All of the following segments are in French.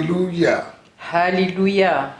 Hallelujah. Alléluia.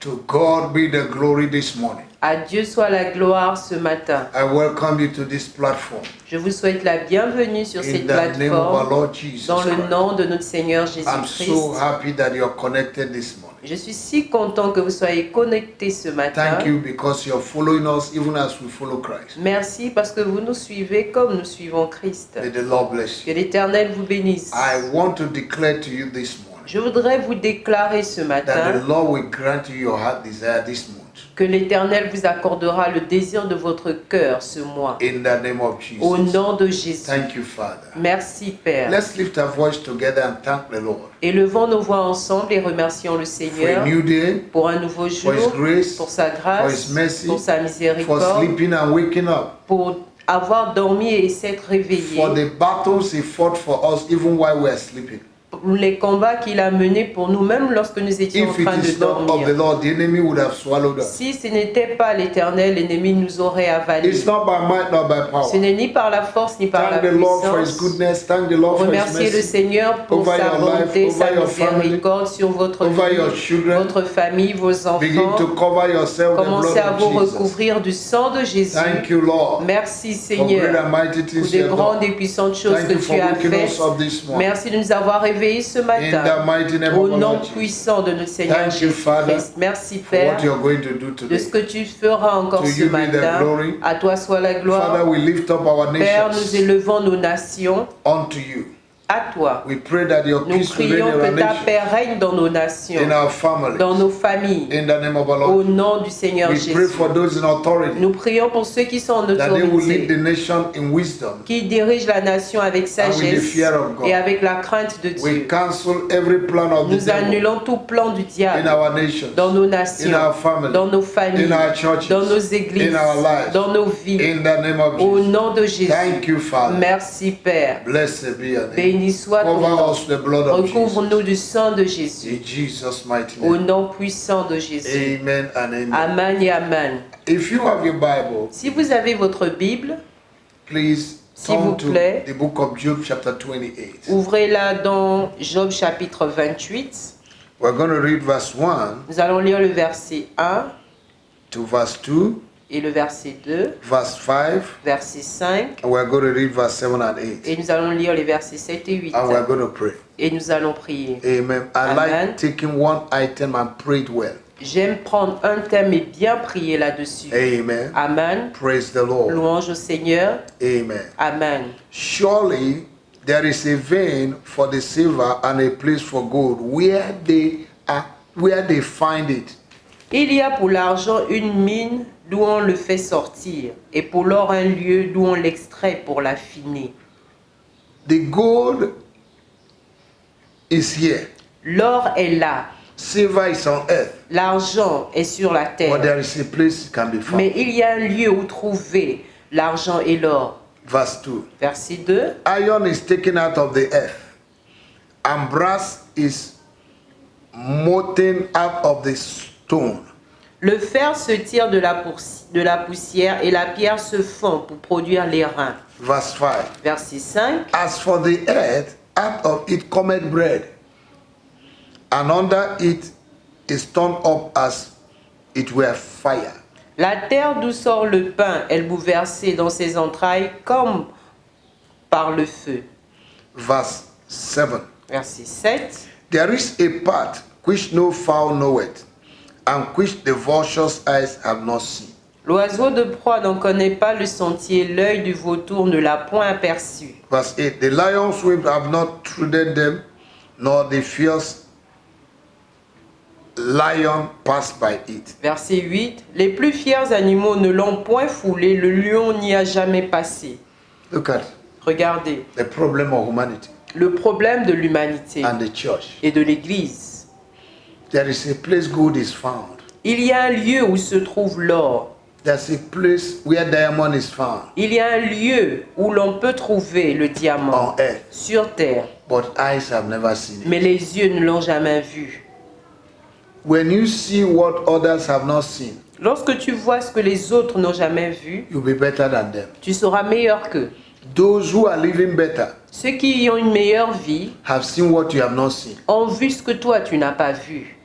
To God be the glory this morning. À Dieu soit la gloire ce matin. I welcome you to this platform. Je vous souhaite la bienvenue sur cette In the name of our plateforme Lord Jesus dans le Christ. nom de notre Seigneur I'm Jésus-Christ. so happy that you're connected this morning. Je suis si content que vous soyez connectés ce matin. Thank you because you're following us even as we follow Christ. Merci parce que vous nous suivez comme nous suivons Christ. May the Lord bless Que you. l'Éternel vous bénisse. I want to declare to you this morning Je voudrais vous déclarer ce that matin the Lord will grant you your heart desire this month. que l'Éternel vous accordera le désir de votre cœur ce mois. In the name of Jesus. Au nom de Jésus. Thank you, Father. Merci Père. Let's lift our voice together and thank the Lord Élevons nos voix ensemble et remercions le for Seigneur a new day, pour un nouveau jour, for His grace, pour sa for grâce, His mercy, pour sa for miséricorde, sleeping and waking up, pour avoir dormi et s'être réveillé, for the battles He fought for us even while we are sleeping. pour les combats qu'il a menés pour nous, même lorsque nous étions en If it train de is not of the dormir. Lord, the enemy would have swallowed us. Si ce n'était pas l'Éternel, l'ennemi nous aurait avalés. It's not by might, not by Ce power. n'est ni par la force ni par la Thank the Lord for His puissance. goodness. Thank the Lord for His Remerciez le mercy. Seigneur pour Over sa your life, bonté, over sa your family, miséricorde sur votre over your vie, children. votre famille, vos Begin enfants. to cover yourself with the Commencez à blood vous of Jesus. recouvrir du sang de Jésus. Thank you, Lord, Merci for great Seigneur and mighty pour things des you have grandes done. et puissantes choses Thank que you for tu as waking faites. us up this morning. Merci de nous avoir réveillés ce In matin. the mighty name Au of our nom Lord Jesus. puissant de notre Seigneur Thank you, Father, Jésus-Christ. Merci For Père what you're going to do de today. ce que tu feras encore To ce you be the matin. glory. À toi soit la Father, gloire. we lift up our Père, nous nations élevons nos nations unto you. à toi. We pray that your Nous peace will reign prions in our que ta nation, paix règne dans nos nations, in our families, dans nos familles. in the name of our Au Lord. nom du Seigneur We pray Jésus. for those in authority, Nous prions pour ceux qui sont en that they will lead the autorité, nation in wisdom. qui dirigent la nation avec And with the sagesse fear of God. et avec la crainte de We Dieu. cancel every plan of the Nous devil annulons tout plan du in diable our nations, dans nos in nations, our families, dans nos familles, in our churches, dans nos églises, in our lives, dans nos vies. in the name of Au Jesus. nom de Jésus. Thank you, Father. Merci Père. Blessed be your name. Béni soit ton nom. Cover us with the blood of Jesus. Recouvre-nous du sang de Jésus. In Jesus' mighty Au name. nom puissant de Jésus. Amen and amen. Amen et amen. If you have your Bible, Si vous avez votre Bible, please S'il vous turn to plaît. the book of Job chapter 28. ouvrez-la dans Job chapitre 28. We're going to read verse 1 Nous allons lire le verset 1 to verse 2, et le verset 2, verse 5, verset 5, and we're going to read verse 7 and 8. et nous allons lire les versets 7 et 8. And we're going to pray. Et nous allons prier. Amen. I Amen. like taking one item and pray it well. J'aime prendre un thème et bien prier là-dessus. Amen. Amen. Praise the Lord. Louange au Seigneur. Amen. Amen. Surely there is a vein for the silver and a place for gold where they find it. Il y a pour l'argent une mine d'où on le fait sortir, et pour l'or un lieu d'où on l'extrait pour l'affiner. The gold is here. L'or est là, Silver is on earth. l'argent est sur la But terre. there is a place it can be found. Mais il y a un lieu où trouver l'argent et l'or. Verse 2. Verset 2. Iron is taken out of the earth, and brass is molten out of the stone. Le fer se tire de la poussière et la pierre se fond pour produire l'airain. Verse 5. Verset 5. As for the earth, out of it cometh bread, and under it is turned up as it were fire. La terre d'où sort le pain est bouleversée dans ses entrailles comme par le feu. Verse 7. Verset 7. There is a path which no fowl knoweth, and which the vulture's eyes have not seen. L'oiseau de proie n'en connaît pas le sentier, l'œil du vautour ne l'a point aperçu. Verse 8. The lion's wings have not trodden them, nor the fierce lion passed by it. Verset 8. Les plus fiers animaux ne l'ont point foulé, le lion n'y a jamais passé. Look at Regardez, the problem of humanity le problème de l'humanité and the church. et de l'Église. There is a place gold is found. Il y a un lieu où se trouve l'or. There's a place where diamond is found Il y a un lieu où l'on peut trouver le diamant on earth, sur terre, but eyes have never seen it. mais les yeux ne l'ont jamais vu. When you see what others have not seen, Lorsque tu vois ce que les autres n'ont jamais vu, you'll be better than them. tu seras meilleur qu'eux. Those who are living better Ceux qui ont une meilleure vie have seen what you have not seen. ont vu ce que toi tu n'as pas vu.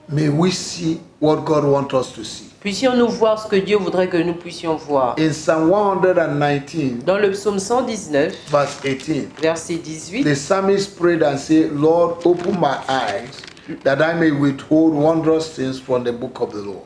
May we see what God wants us to see. Puissions-nous voir ce que Dieu voudrait que nous puissions voir. In Psalm 119, Dans le psaume 119, verse 18, verset 18, the psalmist prayed and said, Lord, open my eyes that I may withhold wondrous things from the book of the law.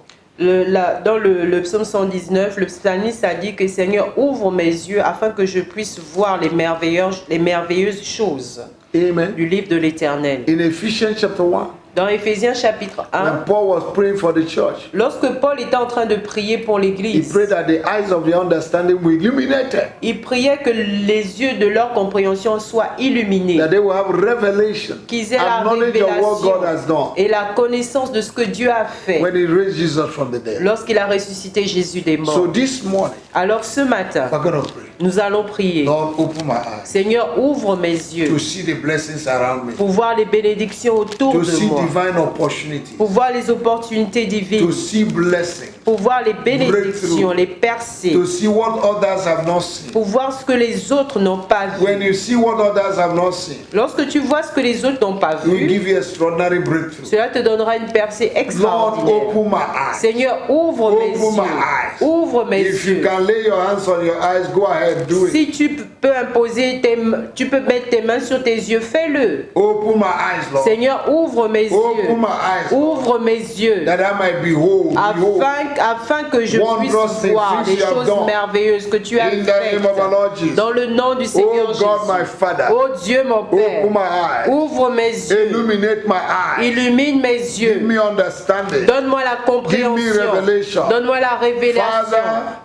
dans le psaume 119, le psalmiste a dit que Seigneur, ouvre mes yeux afin que je puisse voir les merveilleuses choses Amen. du livre de l'Éternel. In Ephesians chapter 1, Dans Éphésiens chapitre 1, when Paul was praying for the church, lorsque Paul était en train de prier pour he l'Église, prayed that the eyes of the understanding were illuminated, il priait que les yeux de leur compréhension soient illuminés, that they will have revelation qu'ils aient la and knowledge of what God has révélation done et la connaissance de ce que Dieu a fait when he raised Jesus from the dead. lorsqu'il a ressuscité Jésus des So morts. this morning, Alors ce matin, we're going to pray. nous allons prier. Lord, open my eyes Seigneur, ouvre mes yeux to see the blessings around me, pour voir les bénédictions autour to de see moi, divine opportunities, pour voir les opportunités to divines, see blessings, pour voir les bénédictions, Breakthrough. les percées, to see what others have not seen. pour voir ce que les autres n'ont pas When vu. you see what others have not seen, Lorsque tu vois ce que les autres n'ont pas it will vu, give you extraordinary breakthrough. cela te donnera une percée Lord, extraordinaire. open my eyes. Seigneur, ouvre mes Open my yeux. eyes. Ouvre mes If you yeux. can lay your hands on your eyes, go ahead, do it. Si tu peux imposer tu peux mettre tes mains sur tes yeux, fais-le. Open my eyes, Lord. Seigneur, ouvre mes yeux. Open my eyes, Lord, Ouvre mes yeux. that I might behold, behold, Afin que je wondrous puisse things voir which les you have choses done. merveilleuses que tu as in the name of our faites. Lord Jesus. Dans le nom du Seigneur Oh God, my Jésus. Father, Oh Dieu mon Père, open my eyes, ouvre mes yeux. illuminate my eyes, Illumine mes give yeux. me understanding, Donne-moi la compréhension. revelation. Donne-moi la révélation. Father,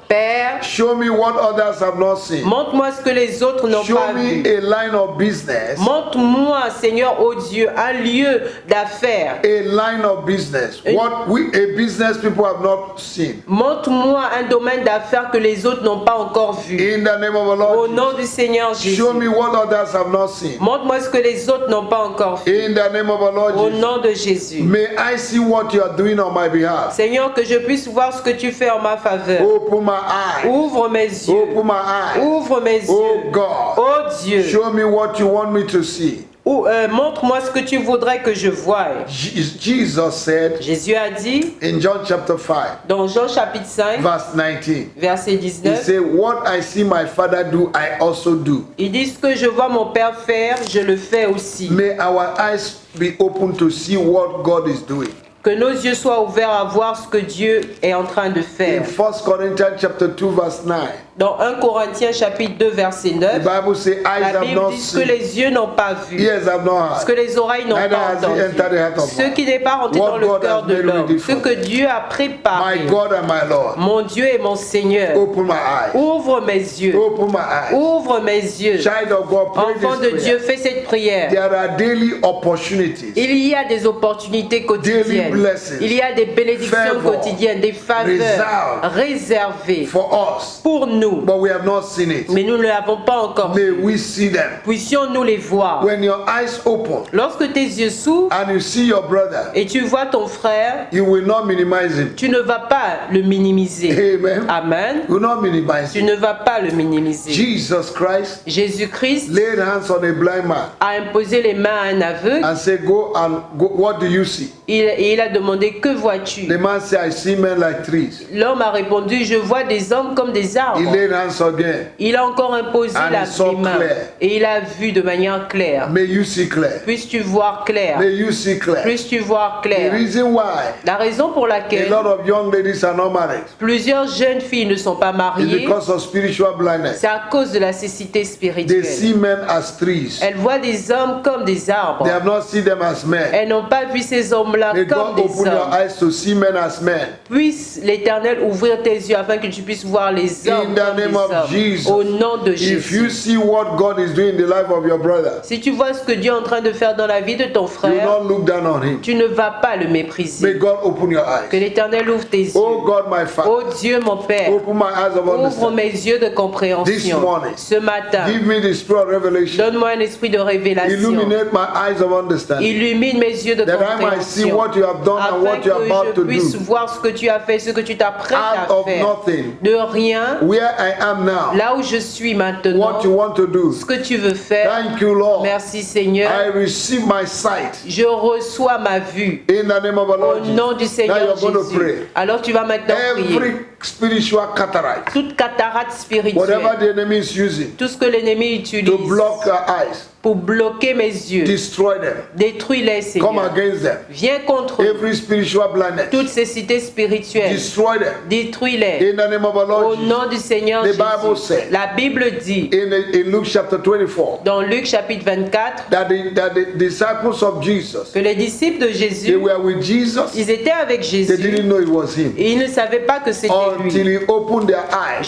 Père, show me what others have not seen. montre-moi ce que les autres n'ont Show pas me vu. a line of business, Montre-moi, Seigneur, oh Dieu, un lieu d'affaires. a line of business, what a business people have not seen. Montre-moi un domaine d'affaires que les autres n'ont pas encore vu. In the name of our Au Lord, nom du Seigneur Jésus. show me what others have not seen. Montre-moi ce que les autres n'ont pas encore vu. In the name of our Lord Au Jesus, nom de Jésus. may I see what you are doing on my behalf. Seigneur, que je puisse voir ce que tu fais en ma faveur. Open my eyes. Ouvre mes yeux. Open my eyes. Ouvre mes Oh yeux. God, Oh Dieu. show me what you want me to see. Montre-moi ce que tu voudrais que je voie. Jesus said Jésus a dit in John chapter 5, dans Jean chapitre 5, verse 19, verset he 19, said, what I see my Father do, I also do. il dit ce que je vois mon Père faire, je le fais aussi. May our eyes be open to see what God is doing. Que nos yeux soient ouverts à voir ce que Dieu est en train de In faire. 1 Corinthians chapter 2, verse 9, Dans 1 Corinthiens chapitre 2 verset the 9, Bible says, eyes la have Bible not dit ce que seen, les yeux n'ont pas vu, ears have not ce que heard, les oreilles n'ont neither pas has it entered the entendu, heart of ce man. qui n'est pas rentré What dans le God cœur has de made l'homme, ready ce for que me. Dieu a préparé. My God and my Lord, Mon Dieu et mon Seigneur, open my eyes. ouvre mes yeux, Open my eyes. ouvre mes yeux. Child of God, pray Enfant this de Dieu, prayer. fais cette prière. There are daily opportunities. Il y a des opportunités Daily quotidiennes. blessings. Il y a des bénédictions Favor. quotidiennes, des faveurs réservées For us, pour nous. but we have not seen it. Mais nous ne l'avons pas encore May vu. we see them. Puissions-nous les voir. When your eyes open Lorsque tes yeux s'ouvrent and you see your brother, et tu vois ton frère, you will not minimize him. tu ne vas pas le minimiser. Amen. Amen. You will not minimize Tu him. ne vas pas le minimiser. Jesus Christ Jésus-Christ laid hands on a blind man a imposé les mains à un aveugle and said, go and go. What do you see? et il a demandé que vois-tu? The man said, I see men like trees. L'homme a répondu, je vois des hommes comme des He arbres. laid hands again. Il a encore imposé And la he saw les mains clear. et il a vu de manière claire. May you see clear. Puisses-tu voir clair? May you see clear. Puisses-tu voir The clair? reason why La raison pour a laquelle lot of young ladies are not married plusieurs jeunes filles ne sont pas is mariées, because of spiritual blindness. c'est à cause de la cécité They spirituelle. see men as trees. Elles voient des hommes comme des arbres. They have not seen them as men. Elles n'ont pas vu ces hommes-là May comme God des open your hommes. eyes to see men as men. Puisse l'Éternel ouvrir tes yeux afin que tu puisses voir les hommes In the comme des name of hommes. Jesus. Au nom de If you Jésus. see what God is doing in the life of your brother, Si tu vois ce que Dieu est en train de faire dans la vie de ton you will frère, not look down on him. tu ne vas pas le May mépriser. God open your Que eyes. l'Éternel ouvre tes yeux. Oh God, my Father, Oh Dieu mon Père, open my eyes of ouvre understanding. mes yeux de This compréhension. morning, Ce matin, Give me the spirit of revelation. donne-moi un esprit de révélation. Illuminate my eyes of understanding. Illumine mes yeux de That I might see compréhension. what you have done and Afin what you are que about je to puisse do. voir ce que tu as fait, ce que tu t'apprêtes Out à of faire. nothing. De rien, Where Where I am now, Là où je suis maintenant, what you want to do. ce que tu veux faire. Thank you, Lord. Merci Seigneur. I receive my sight. Je reçois ma vue. In the name of the Au Lord nom du Jesus. Now Seigneur you're going to pray. Jésus. Alors tu vas maintenant prier. Every spiritual cataract, Toute cataracte whatever spirituelle, the enemy is using tout ce que l'ennemi utilise to block your eyes, pour bloquer mes yeux, destroy them, détruis-les come Seigneur. against them. Viens contre eux. Every spiritual blindness, Toutes ces cités spirituelles, destroy them. détruis-les. In the name of the Au Lord Jesus. nom du Seigneur The Bible Jésus. said La Bible dit in Luke chapter 24 dans Luc chapitre 24 that the disciples of Jesus, que les disciples de they Jésus, were with Jesus. ils étaient avec They Jésus didn't know it was him et ils ne savaient pas que c'était until lui. he opened their eyes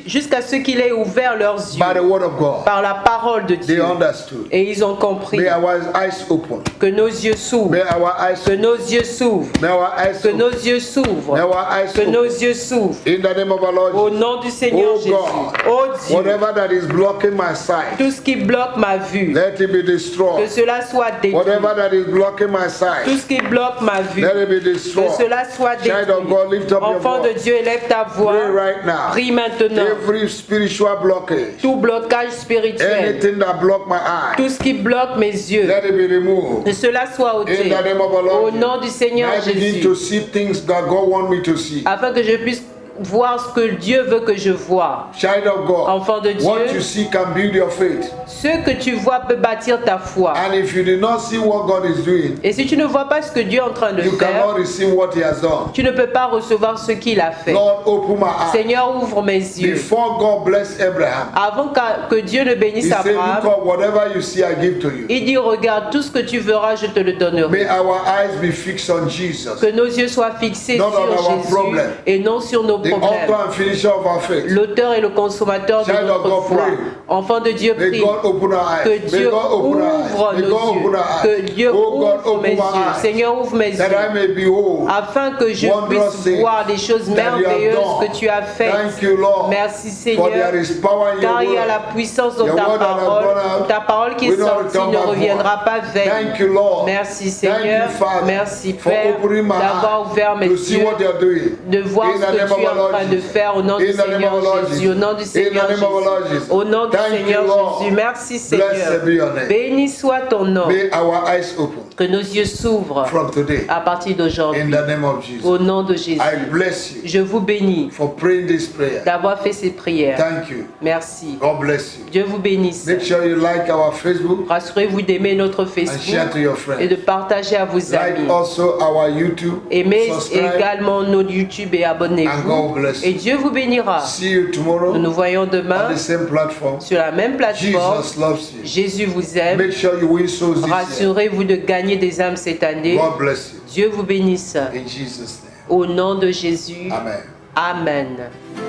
Jusqu'à ce qu'il ait ouvert leurs yeux by the word of God. par la parole de They Dieu. understood. Et ils ont compris May our eyes open. que nos yeux s'ouvrent, May our eyes que nos yeux s'ouvrent, May our eyes que open. nos yeux s'ouvrent, May our eyes que open. nos yeux s'ouvrent. In the name of our Lord Au Jesus. nom du Seigneur Oh Jésus. God. Oh Dieu, Whatever that is blocking my sight, tout ce qui bloque ma vue, let it be que destroyed. cela soit détruit. Whatever that is blocking my Tout sight, ce qui bloque ma vue, let it be que destroyed. cela soit Child of God, lift détruit. up your Enfant de voice. Dieu, élève ta voix. Pray right now. Prie maintenant. Every spiritual blockage, Tout blocage spirituel, anything that block my eye, tout ce qui bloque mes yeux, let it be removed. que cela soit In ôté. the name of our Au Lord, nom du Seigneur I begin to Jésus. see things that God wants me to see. Afin que je puisse voir ce que Dieu veut que je vois. Child of God, Enfant de Dieu, what you see can build your faith. Ce que tu vois peut bâtir ta foi. And if you do not see what God is doing, Et si tu ne vois pas ce que Dieu est en train de you faire, cannot receive what He has done. tu ne peux pas recevoir ce qu'il a fait. Lord, open my eyes. Seigneur, ouvre mes yeux. Before God bless Abraham, Avant que Dieu ne He bénisse said, look Abraham, up, whatever you see, I give to you. il dit, regarde, tout ce que tu verras, je te le donnerai. May our eyes be fixed on Jesus, Que nos yeux soient fixés Not on sur our Jésus problem. et non sur nos the problèmes. author and finisher of our faith. L'auteur et le consommateur de Child of notre God, foi. pray. Enfant de Dieu, May prie. God open our eyes. Que May Dieu God open our eyes. ouvre May nos God open yeux. our Que eyes. Dieu Oh God, ouvre open mes my yeux. eyes. Seigneur, ouvre mes That I yeux. may behold Afin que je wondrous puisse things voir des choses that you have merveilleuses done. que tu as faites. Thank you, Lord. Merci For there Seigneur. is power in your Car il y a la word. puissance dans Your ta word that has gone parole. out Ta parole qui est will not sortie return ne back reviendra pas vaine. Thank you, Lord. Merci Thank Seigneur. you, Father, Merci for Père opening my d'avoir eyes ouvert mes to see yeux, what they are doing. de voir In ce the que name tu of es our en Lord train de Jesus. faire au nom In du the name Seigneur of our Lord Jésus. Jesus. Au nom du In the Seigneur name of our Lord Jésus. Jesus. Au nom du Thank you, Seigneur Lord. Jésus. Merci Blessed Seigneur. be your name. Béni soit ton nom. May our eyes open Que nos yeux s'ouvrent from today. à partir d'aujourd'hui. In the name of Jesus. Au nom de Jésus. I bless you Je vous bénis for praying this prayer. d'avoir fait ces prières. Thank you. Merci. God bless you. Dieu vous bénisse. Make sure you like our Facebook Rassurez-vous d'aimer notre and share Facebook to your et friends. de partager à vos Like amis. also our YouTube. Aimez Subscribe. également nos YouTube et And abonnez-vous. God bless Et you. Dieu vous bénira. See you tomorrow Nous nous voyons on demain the same platform. sur la même plateforme. Jesus loves you. Jésus vous aime. Make sure you win souls this year. Rassurez-vous de gagner des âmes cette année. God bless you. Dieu vous bénisse. In Jesus' name. Au nom de Jésus. Amen. Amen.